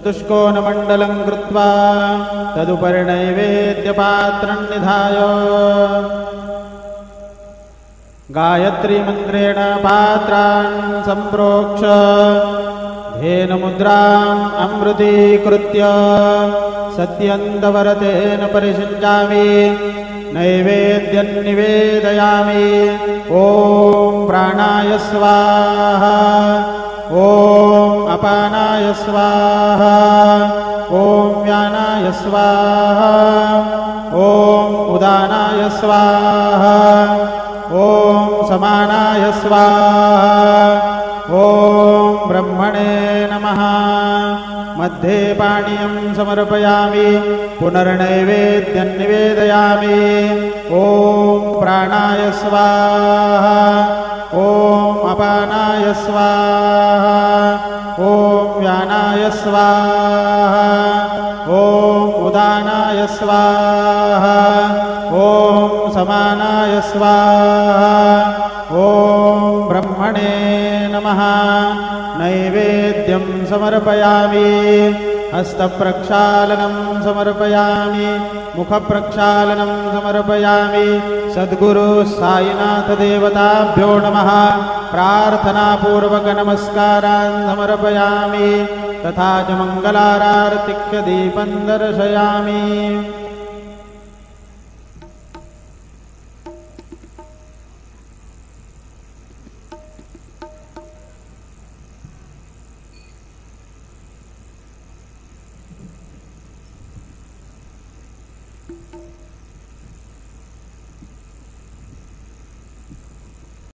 चतुष्कोणमण्डलं कृत्वा तदुपरि नैवेद्यपात्रं निधाय गायत्रीमन्त्रेण पात्रान् सम्प्रोक्ष्य धेनुमुद्राम् अमृतीकृत्य सत्यन्तवरतेन परिषिञ्चामि नैवेद्यं निवेदयामि। ॐ प्राणाय स्वाहा, ॐ अपानाय स्वाहा, ॐ व्यानाय स्वाहा, ॐ उदानाय स्वाहा, ॐ समानाय स्वाहा, ॐ ब्रह्मणे नमः। मध्ये पानीयं समर्पयामि, पुनर्नैवेद्यं निवेदयामि। ॐ प्राणाय स्वाहा, ॐ अपानाय स्वाहा, ॐ व्यानाय स्वाहा, ॐ उदानाय स्वाहा, ॐ समानाय स्वाहा, ॐ ब्रह्मणे नमः। नैवेद्यं समर्पयामि, हस्तप्रक्षालनं समर्पयामि, मुखप्रक्षालनं समर्पयामि। सद्गुरु साईनाथ देवताभ्यो नमः। प्रार्थनापूर्वक नमस्कारान् समर्पयामि, तथा च मङ्गलारार्तिक्य दीपं दर्शयामि।